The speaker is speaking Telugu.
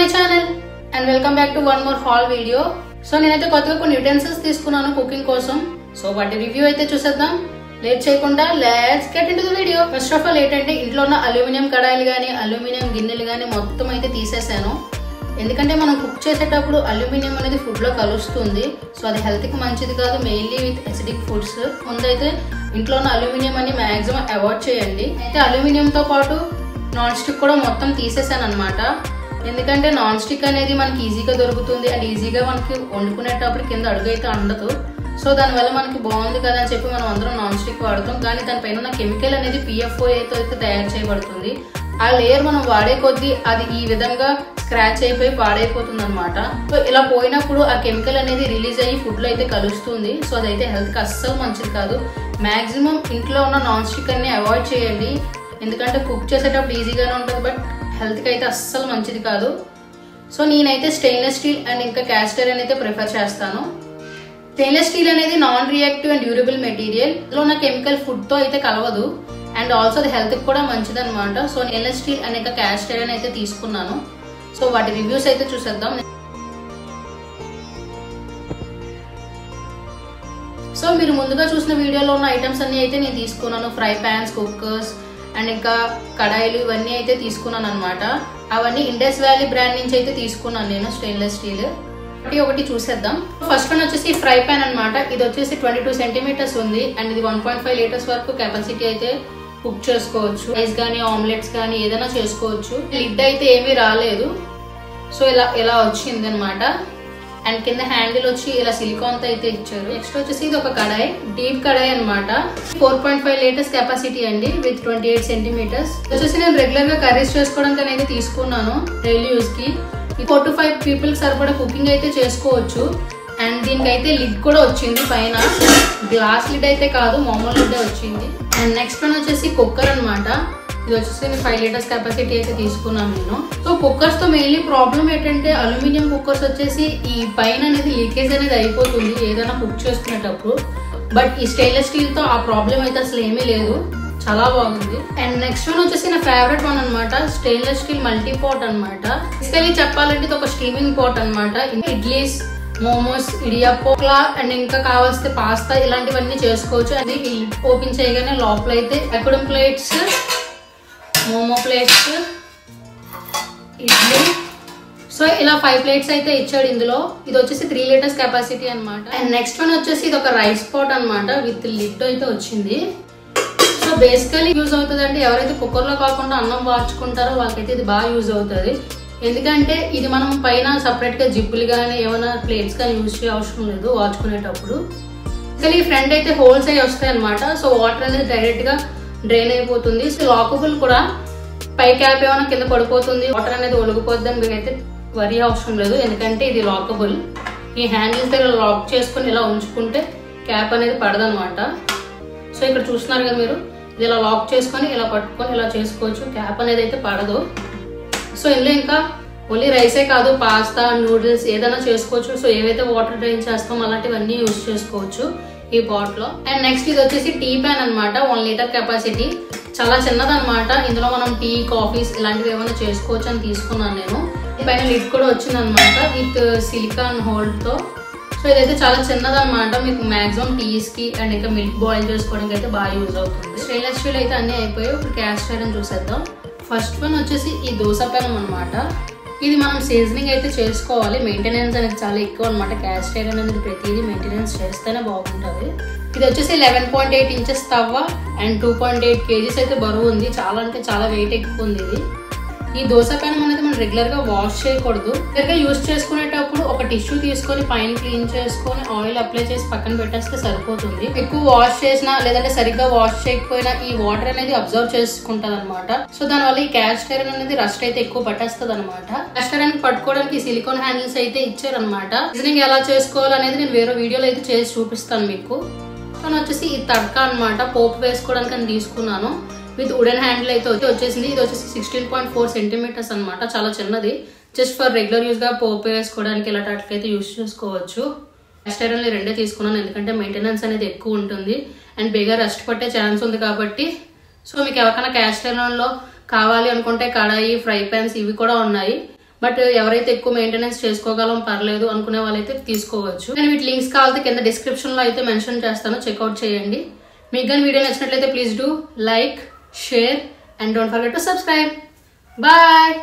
my channel and welcome back to one more haul video. So నేనైతే కొత్తగా కొన్ని యుటెన్సిల్స్ తీసుకున్నాను కుకింగ్ కోసం. సో వాటి రివ్యూ అయితే చూసేద్దాం. లేట్ చేయకుండా let's get into the video. First of all ఏంటంటే ఇంట్లో ఉన్న అల్యూమినియం కడాయిలు గానీ అల్యూమినియం గిన్నెలు గానీ మొత్తం అయితే తీసేసాను. ఎందుకంటే మనం కుక్ చేసేటప్పుడు అల్యూమినియం అనేది ఫుడ్ లో కలుస్తుంది. సో అది హెల్త్ కి మంచిది కాదు, మెయిన్లీ విత్ అసిడిక్ ఫుడ్స్. ముందైతే ఇంట్లో ఉన్న అల్యూమినియం అని మాక్సిమం అవాయిడ్ చేయండి. అయితే అల్యూమినియం తో పాటు నాన్ స్టిక్ కూడా మొత్తం తీసేసాను అనమాట. ఎందుకంటే నాన్ స్టిక్ అనేది మనకి ఈజీగా దొరుకుతుంది అండ్ ఈజీగా మనకి వండుకునేటప్పుడు కింద అడుగు అయితే ఉండదు. సో దానివల్ల మనకి బాగుంది కదా అని చెప్పి మనం అందరం నాన్ స్టిక్ వాడతాం. కానీ దానిపైన ఉన్న కెమికల్ అనేది PFO అయితే తయారు చేయబడుతుంది. ఆ లేయర్ మనం వాడే కొద్దీ అది ఈ విధంగా స్క్రాచ్ అయిపోయి పాడైపోతుంది అనమాట. సో ఇలా పోయినప్పుడు ఆ కెమికల్ అనేది రిలీజ్ అయ్యి ఫుడ్ లో అయితే కలుస్తుంది. సో అదైతే హెల్త్ కి అస్సలు మంచిది కాదు. మాక్సిమం ఇంట్లో ఉన్న నాన్ స్టిక్ అన్ని అవాయిడ్ చేయండి. ఎందుకంటే కుక్ చేసేటప్పుడు ఈజీగానే ఉంటుంది, బట్ హెల్త్ కి అయితే అస్సలు మంచిది కాదు. సో నేనైతే స్టెయిన్లెస్ స్టీల్ అండ్ ఇంకా క్యాస్ట్ ఐరన్ అయితే ప్రిఫర్ చేస్తాను. స్టెయిన్లెస్ స్టీల్ అనేది non reactive and durable material. ఇందులో ఉన్న కెమికల్ ఫుడ్ తో అయితే కలవదు అండ్ ఆల్సో అది హెల్త్ కి కూడా మంచిది అనమాట. సో స్టెయిన్లెస్ స్టీల్ అండ్ ఇంకా క్యాస్ట్ ఐరన్ అయితే తీసుకున్నాను. సో వాటి రివ్యూస్ అయితే చూసేద్దాం. సో మీరు ముందుగా చూసిన వీడియోలో ఉన్న ఐటమ్స్ అన్ని అయితే నేను తీసుకున్నాను. ఫ్రై ప్యాన్స్, కుక్కర్స్ అండ్ ఇంకా కడాయిలు ఇవన్నీ అయితే తీసుకున్నాను అనమాట. అవన్నీ ఇండస్ వ్యాలీ బ్రాండ్ నుంచి అయితే తీసుకున్నాను నేను స్టెయిన్లెస్ స్టీల్. ఒకటి చూసేద్దాం. ఫస్ట్ వన్ వచ్చేసి ఫ్రై ప్యాన్ అనమాట. ఇది వచ్చేసి 22 సెంటీమీటర్స్ ఉంది అండ్ ఇది 1.5 లీటర్స్ వరకు కెపాసిటీ అయితే కుక్ చేసుకోవచ్చు. రైస్ కానీ ఆమ్లెట్స్ కానీ ఏదైనా చేసుకోవచ్చు. లిడ్ అయితే ఏమీ రాలేదు. సో ఇలా వచ్చింది అనమాట. అండ్ కింద హ్యాండిల్ వచ్చి ఇలా సిలికాన్ తో అయితే ఇచ్చారు. నెక్స్ట్ వచ్చేసి ఇది ఒక కడాయి, డీప్ కడాయి అనమాట. 4.5 లీటర్స్ కెపాసిటీ అండి విత్ 28 సెంటీమీటర్స్. వచ్చేసి నేను రెగ్యులర్ గా కర్రీస్ చేసుకోవడానికి అయితే తీసుకున్నాను డైలీ యూజ్ కి. 4 to 5 పీపుల్ సరిపడా కుకింగ్ అయితే చేసుకోవచ్చు. అండ్ దీనికైతే లిడ్ కూడా వచ్చింది పైన. గ్లాస్ లిడ్ అయితే కాదు, మామూలు లిడ్ వచ్చింది. అండ్ నెక్స్ట్ వన్ వచ్చేసి కుక్కర్ అనమాట. ఇది వచ్చేసి నేను 5 లీటర్స్ కెపాసిటీ అయితే తీసుకున్నాను నేను. సో కుక్కర్స్ తో మెయిన్లీ ప్రాబ్లం ఏంటంటే అల్యూమినియం కుక్కర్స్ వచ్చేసి ఈ పైన అనేది లీకేజ్ అనేది అయిపోతుంది ఏదైనా కుక్ చేసుకునేటప్పుడు. బట్ ఈ స్టెయిన్లెస్ స్టీల్ తో ఆ ప్రాబ్లం అయితే అసలు ఏమీ లేదు, చాలా బాగుంది. అండ్ నెక్స్ట్ వన్ వచ్చేసి నా ఫేవరెట్ వన్ అనమాట, స్టెయిన్లెస్ స్టీల్ మల్టీ పాట్ అనమాట. బేసికలీ చెప్పాలంటే ఇది ఒక స్టీమింగ్ పాట్ అనమాట. ఇడ్లీస్, మోమోస్, ఇడియాపోలా అండ్ ఇంకా కావాల్సిన పాస్తా ఇలాంటివన్నీ చేసుకోవచ్చు. అది ఓపెన్ చేయగానే లోపల అయితే ఎక్కడం plates, momo plates, idli, so ఇలా 5 ప్లేట్స్ అయితే ఇచ్చాడు ఇందులో. ఇది వచ్చేసి 3 లీటర్స్ కెపాసిటీ అనమాట. అండ్ నెక్స్ట్ వన్ వచ్చేసి ఇది ఒక రైస్ పాట్ అనమాట విత్ లిడ్ అయితే వచ్చింది. సో బేసికలీ యూజ్ అవుతుంది అంటే ఎవరైతే కుక్కర్ లో కాకుండా అన్నం వార్చుకుంటారో వాళ్ళకైతే ఇది బాగా యూజ్ అవుతుంది. ఎందుకంటే ఇది మనం పైన సపరేట్ గా జిప్పులు కానీ ఏమైనా ప్లేట్స్ కానీ యూజ్ చేయ అవసరం లేదు వార్చుకునేటప్పుడు. ఈ ఫ్రంట్ అయితే హోల్స్ అయ్యి వస్తాయి అనమాట. సో వాటర్ అనేది డైరెక్ట్ గా డ్రైన్ అయిపోతుంది. సో లాకబుల్ కూడా, పై క్యాప్ ఏమైనా కింద పడిపోతుంది, వాటర్ అనేది ఒలిగిపోద్దని మీరైతే వరి అవసరం లేదు. ఎందుకంటే ఇది లాకబుల్. ఈ హ్యాండిల్స్ దగ్గర లాక్ చేసుకుని ఇలా ఉంచుకుంటే క్యాప్ అనేది పడదనమాట. సో ఇక్కడ చూస్తున్నారు కదా మీరు, ఇది ఇలా లాక్ చేసుకొని ఇలా పట్టుకొని ఇలా చేసుకోవచ్చు. క్యాప్ అనేది అయితే పడదు. సో ఇందులో ఇంకా ఓన్లీ రైసే కాదు, పాస్తా, నూడిల్స్ ఏదైనా చేసుకోవచ్చు. సో ఏవైతే వాటర్ డ్రైన్ చేస్తామో అలాంటివన్నీ యూజ్ చేసుకోవచ్చు ఈ పాట్ లో. అండ్ నెక్స్ట్ ఇది వచ్చేసి టీ ప్యాన్ అనమాట, 1 లీటర్ కెపాసిటీ. చాలా చిన్నదనమాట. ఇందులో మనం టీ, కాఫీస్ ఇలాంటివి ఏమైనా చేసుకోవచ్చు అని తీసుకున్నాను నేను. పైన లిడ్ కూడా వచ్చింది అనమాట విత్ సిలికాన్ హోల్డ్ తో. సో ఇదైతే చాలా చిన్నదనమాట. మీకు మాక్సిమం టీస్ కి అండ్ ఇంకా మిల్క్ బాయిల్ చేసుకోవడానికి అయితే బాగా యూజ్ అవుతుంది. స్టెయిన్లెస్ స్టీల్ అయితే అన్ని అయిపోయాయి. ఇప్పుడు క్యాస్ట్ ఐరన్ చూసేద్దాం. ఫస్ట్ వన్ వచ్చేసి ఈ దోశ పెనం అనమాట. ఇది మనం సీజనింగ్ అయితే చేసుకోవాలి. మెయింటెనెన్స్ అనేది చాలా ఎక్కువ అనమాట. క్యాస్ట్ ఐరన్ అనేది ప్రతిదీ మెయింటెనెన్స్ చేస్తేనే బాగుంటుంది. ఇది వచ్చేసి 11.8 ఇంచెస్ తవ్వ అండ్ 2.8 kgs అయితే బరువు ఉంది. చాలా అంటే చాలా వెయిట్ ఎక్కువ ఉంది ఇది. ఈ దోశ పెనం అనేది మనం రెగ్యులర్ గా వాష్ చేయకూడదు. రెగ్యులర్ గా యూజ్ చేసుకునేటప్పుడు ఒక టిష్యూ తీసుకొని పైన క్లీన్ చేసుకొని ఆయిల్ అప్లై చేసి పక్కన పెట్టేస్తే సరిపోతుంది. ఎక్కువ వాష్ చేసినా లేదంటే సరిగ్గా వాష్ చేయకపోయినా ఈ వాటర్ అనేది అబ్జర్వ్ చేసుకుంటది అనమాట. సో దానివల్ల ఈ క్యాస్ట్ ఐరన్ అనేది రస్ట్ అయితే ఎక్కువ పట్టేస్తుంది అనమాట. క్యాస్ట్ ఐరన్ పట్టుకోవడానికి సిలికాన్ హ్యాండిల్స్ అయితే ఇచ్చారనమాట. సీజనింగ్ ఎలా చేసుకోవాలనేది నేను వేరే వీడియోలో అయితే చేసి చూపిస్తాను మీకు. వచ్చేసి ఈ తడక అనమాట, పోపు వేసుకోవడానికి అని తీసుకున్నాను విత్ వుడెన్ హ్యాండిల్ అయితే వచ్చేసింది. ఇది వచ్చేసి 16.4 సెంటీమీటర్స్ అనమాట, చాలా చిన్నది. జస్ట్ ఫర్ రెగ్యులర్ యూజ్ గా పోపు వేసుకోవడానికి ఇలాంటికైతే యూజ్ చేసుకోవచ్చు. క్యాస్ట్ ఐరన్ రెండే తీసుకున్నాను ఎందుకంటే మెయింటెనెన్స్ అనేది ఎక్కువ ఉంటుంది అండ్ బేగా రస్ట్ పట్టే ఛాన్స్ ఉంది కాబట్టి. సో మీకు ఎవరికైనా క్యాస్ట్ ఐరన్ లో కావాలి అనుకుంటే కడాయి, ఫ్రై ప్యాన్స్ ఇవి కూడా ఉన్నాయి. బట్ ఎవరైతే ఎక్కువ మెయింటెనెన్స్ చేసుకోగలం పర్లేదు అనుకునే వాళ్ళైతే తీసుకోవచ్చు. నేను వీటి లింక్స్ కావాలంటే కింద డిస్క్రిప్షన్ లో అయితే మెన్షన్ చేస్తాను, చెక్అవుట్ చేయండి. మీకు కానీ వీడియో నచ్చినట్లయితే please do like, share and don't forget to subscribe. Bye.